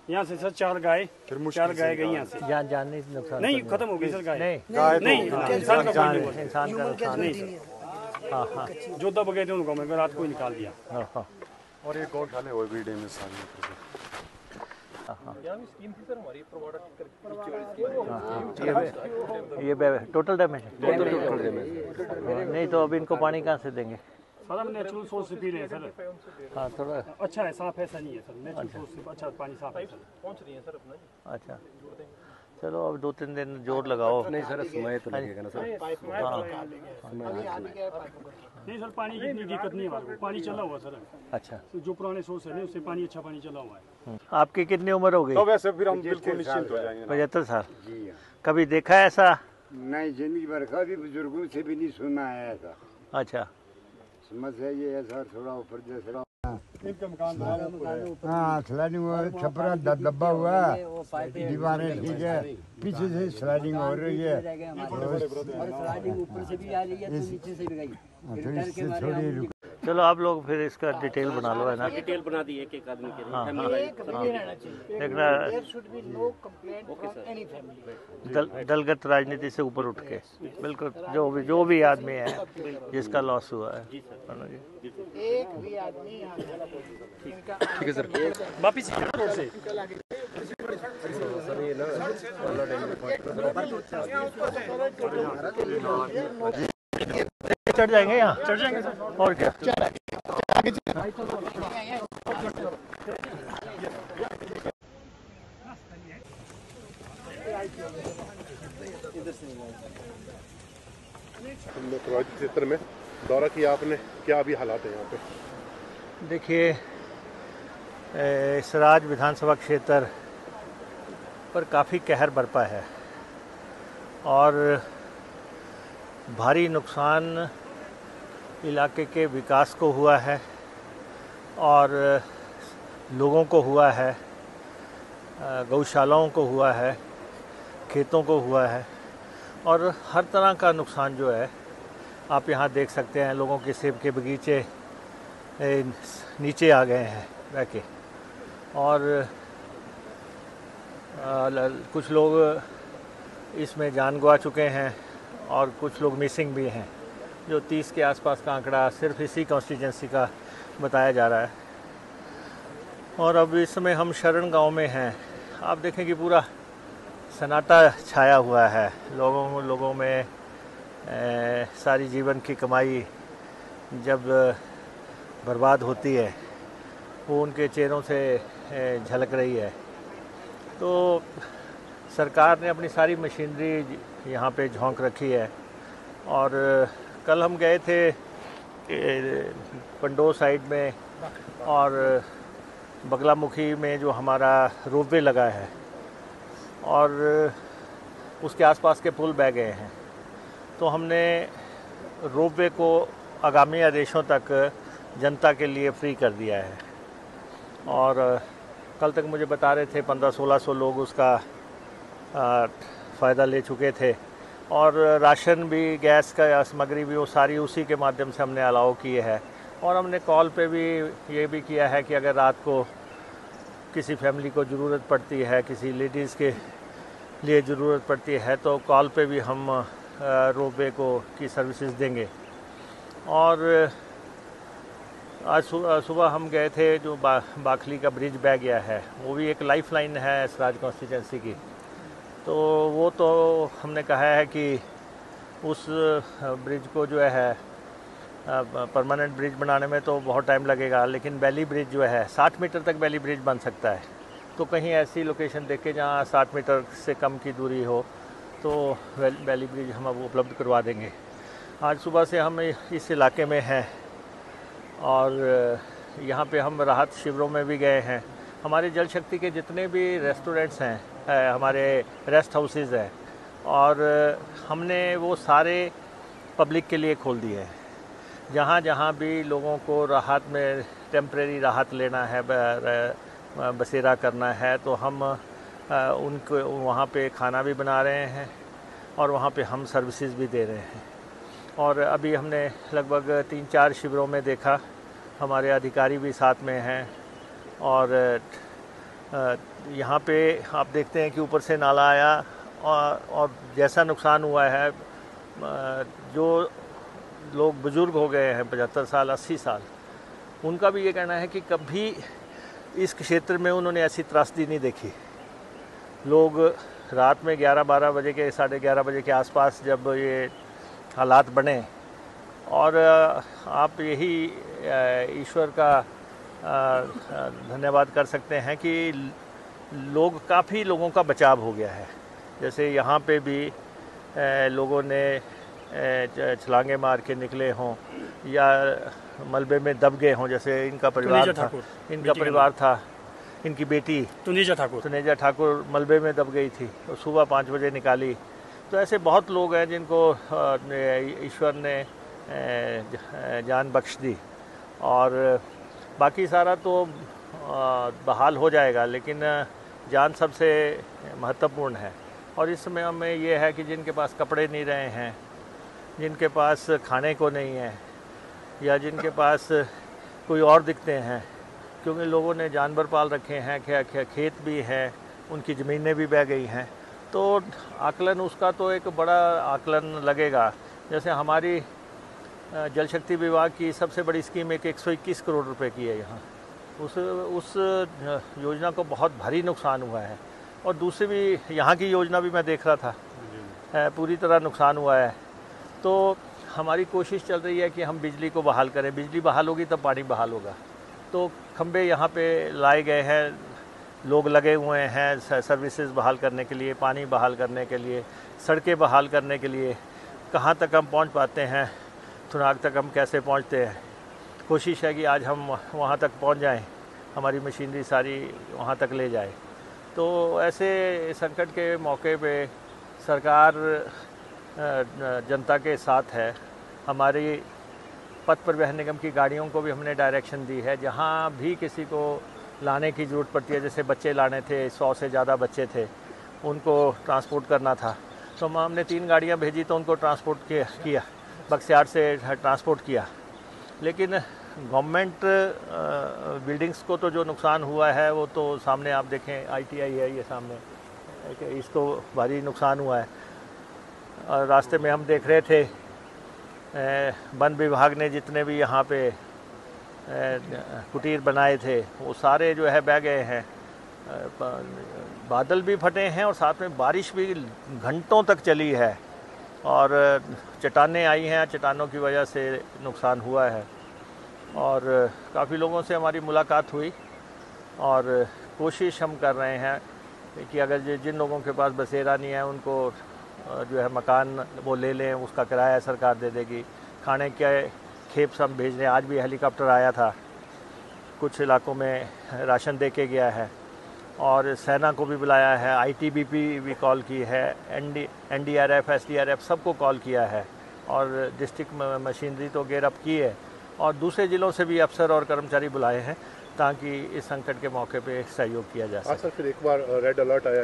यहाँ से सर 4 गाय गई यहाँ से। जान नहीं नुकसान नहीं खत्म हो गई सर गाय। नहीं इंसान का कोई नहीं हुआ। इंसान का नुकसान नहीं सर। हाँ जो दब गए थे उनको मैं रात को ही निकाल दिया। और एक गौशाला और भी डैमेज सारी। ये टोटल डैमेज है। नहीं तो अब इनको पानी कहाँ से देंगे? सर हम नेचुरल सोर्स से पी रहे हैं सर। हाँ थोड़ा अच्छा है, साफ ऐसा नहीं है सर, नेचुरल सोर्स से अच्छा पानी साफ है सर। पहुंच रही है सर अपना। अच्छा चलो अब 2-3 दिन जोर लगाओ। नहीं सर समय तो लगेगा ना सर। नहीं सर पानी की इतनी दिक्कत नहीं है हमारे को, पानी चला हुआ सर। अच्छा तो जो पुराने सोर्स है ना उससे पानी अच्छा पानी चला हुआ है। आपकी कितनी उम्र हो गई? तो वैसे फिर हम बिल्कुल निश्चिंत हो जाएंगे। 75 साल। कभी देखा है ऐसा? नहीं, जिंदगी भर का भी बुजुर्गों से भी नहीं सुना है ऐसा। अच्छा समस्या ये है सर, थोड़ा ऊपर जैसा हाँ स्लाइडिंग छपरा दबा हुआ है, दीवारें ठीक है, पीछे से स्लाइडिंग हो रही है थोड़ी। चलो आप लोग फिर इसका डिटेल बना लो, है ना? डिटेल बना दी एक आदमी के लिए। देखना दलगत राजनीति से ऊपर उठ के बिल्कुल जो भी आदमी है जिसका लॉस हुआ है। एक भी आदमी ठीक है सर। वापिस रोड से चढ़ जाएंगे यहाँ, चढ़ जाएंगे सर। और क्या प्रभावित क्षेत्र में दौरा किया आपने, क्या अभी हालात है यहाँ पे? देखिए सराज विधानसभा क्षेत्र पर काफ़ी कहर बरपा है और भारी नुकसान इलाके के विकास को हुआ है और लोगों को हुआ है, गौशालाओं को हुआ है, खेतों को हुआ है और हर तरह का नुकसान जो है आप यहाँ देख सकते हैं। लोगों के सेब के बगीचे नीचे आ गए हैं रह के और कुछ लोग इसमें जान गंवा चुके हैं और कुछ लोग मिसिंग भी हैं। जो 30 के आसपास का आंकड़ा सिर्फ इसी कॉन्स्टिट्यूंसी का बताया जा रहा है। और अब इस समय हम शरण गांव में हैं। आप देखें कि पूरा सन्नाटा छाया हुआ है। लोगों में सारी जीवन की कमाई जब बर्बाद होती है वो उनके चेहरों से झलक रही है। तो सरकार ने अपनी सारी मशीनरी यहाँ पे झोंक रखी है और कल हम गए थे पंडो साइड में और बगलामुखी में जो हमारा रोपवे लगा है और उसके आसपास के पुल बह गए हैं। तो हमने रोपवे को आगामी आदेशों तक जनता के लिए फ्री कर दिया है और कल तक मुझे बता रहे थे 1500-1600 लोग उसका फ़ायदा ले चुके थे और राशन भी, गैस का सामग्री भी वो सारी उसी के माध्यम से हमने अलाउ किए है। और हमने कॉल पे भी ये भी किया है कि अगर रात को किसी फैमिली को ज़रूरत पड़ती है, किसी लेडीज़ के लिए ज़रूरत पड़ती है तो कॉल पे भी हम रोपवे को की सर्विसेज देंगे। और आज सुबह हम गए थे, जो बाखली का ब्रिज बह गया है वो भी एक लाइफ लाइन है सराज कॉन्स्टिट्यूंसी की। तो वो तो हमने कहा है कि उस ब्रिज को जो है परमानेंट ब्रिज बनाने में तो बहुत टाइम लगेगा, लेकिन बैली ब्रिज जो है 60 मीटर तक बैली ब्रिज बन सकता है। तो कहीं ऐसी लोकेशन देखे जहाँ 60 मीटर से कम की दूरी हो तो बैली ब्रिज हम अब उपलब्ध करवा देंगे। आज सुबह से हम इस इलाके में हैं और यहाँ पे हम राहत शिविरों में भी गए हैं। हमारे जल शक्ति के जितने भी रेस्टोरेंट्स हैं, हमारे रेस्ट हाउसेज़ हैं और हमने वो सारे पब्लिक के लिए खोल दिए हैं। जहाँ जहाँ भी लोगों को राहत में टेम्परेरी राहत लेना है, बसेरा करना है, तो हम उनको वहाँ पे खाना भी बना रहे हैं और वहाँ पे हम सर्विसेज भी दे रहे हैं। और अभी हमने लगभग 3-4 शिविरों में देखा, हमारे अधिकारी भी साथ में हैं और यहाँ पे आप देखते हैं कि ऊपर से नाला आया और जैसा नुकसान हुआ है, जो लोग बुज़ुर्ग हो गए हैं 75 साल 80 साल, उनका भी ये कहना है कि कभी इस क्षेत्र में उन्होंने ऐसी त्रासदी नहीं देखी। लोग रात में 11-12 बजे के 11:30 बजे के आसपास जब ये हालात बने, और आप यही ईश्वर का धन्यवाद कर सकते हैं कि काफ़ी लोगों का बचाव हो गया है। जैसे यहाँ पे भी लोगों ने छलांगे मार के निकले हों या मलबे में दब गए हों। जैसे इनका परिवार था, इनकी बेटी तुनेजा ठाकुर मलबे में दब गई थी और सुबह 5 बजे निकाली। तो ऐसे बहुत लोग हैं जिनको ईश्वर ने जान बख्श दी, और बाकी सारा तो बहाल हो जाएगा, लेकिन जान सबसे महत्वपूर्ण है। और इस समय में ये है कि जिनके पास कपड़े नहीं रहे हैं, जिनके पास खाने को नहीं है, या जिनके पास कोई और दिक्कतें हैं, क्योंकि लोगों ने जानवर पाल रखे हैं, खेत भी हैं, उनकी ज़मीनें भी बह गई हैं, तो आकलन उसका तो एक बड़ा आकलन लगेगा। जैसे हमारी जल शक्ति विभाग की सबसे बड़ी स्कीम 121 करोड़ रुपए की है यहाँ। उस योजना को बहुत भारी नुकसान हुआ है। और दूसरी भी यहाँ की योजना भी मैं देख रहा था, पूरी तरह नुकसान हुआ है। तो हमारी कोशिश चल रही है कि हम बिजली को बहाल करें। बिजली बहाल होगी तब पानी बहाल होगा। तो खंबे यहाँ पे लाए गए हैं, लोग लगे हुए हैं सर्विसेज बहाल करने के लिए, पानी बहाल करने के लिए, सड़कें बहाल करने के लिए। कहाँ तक हम पहुँच पाते हैं, थुनाग तक हम कैसे पहुँचते हैं, कोशिश है कि आज हम वहाँ तक पहुँच जाएं, हमारी मशीनरी सारी वहाँ तक ले जाए। तो ऐसे संकट के मौके पे सरकार जनता के साथ है। हमारी पथ परिवहन निगम की गाड़ियों को भी हमने डायरेक्शन दी है, जहाँ भी किसी को लाने की ज़रूरत पड़ती है, जैसे बच्चे लाने थे, 100 से ज़्यादा बच्चे थे, उनको ट्रांसपोर्ट करना था, तो हमने 3 गाड़ियाँ भेजी, तो उनको ट्रांसपोर्ट किया बक्सियार से ट्रांसपोर्ट किया। लेकिन गवर्नमेंट बिल्डिंग्स को तो जो नुकसान हुआ है वो तो सामने आप देखें, ITI है ये सामने, इसको भारी नुकसान हुआ है। और रास्ते में हम देख रहे थे वन विभाग ने जितने भी यहाँ पे कुटीर बनाए थे वो सारे जो है बह गए हैं। बादल भी फटे हैं और साथ में बारिश भी घंटों तक चली है, और चट्टानें आई हैं, चट्टानों की वजह से नुकसान हुआ है। और काफ़ी लोगों से हमारी मुलाकात हुई, और कोशिश हम कर रहे हैं कि अगर जिन लोगों के पास बसेरा नहीं है उनको जो है मकान वो ले लें, उसका किराया सरकार दे देगी। खाने के खेप हम भेज रहे हैं, आज भी हेलीकॉप्टर आया था, कुछ इलाकों में राशन दे के गया है, और सेना को भी बुलाया है, ITBP भी कॉल की है, NDRF SDRF सबको कॉल किया है, और डिस्ट्रिक्ट मशीनरी तो गेयर अप की है, और दूसरे ज़िलों से भी अफसर और कर्मचारी बुलाए हैं ताकि इस संकट के मौके पे सहयोग किया जा सके। फिर एक बार रेड अलर्ट आया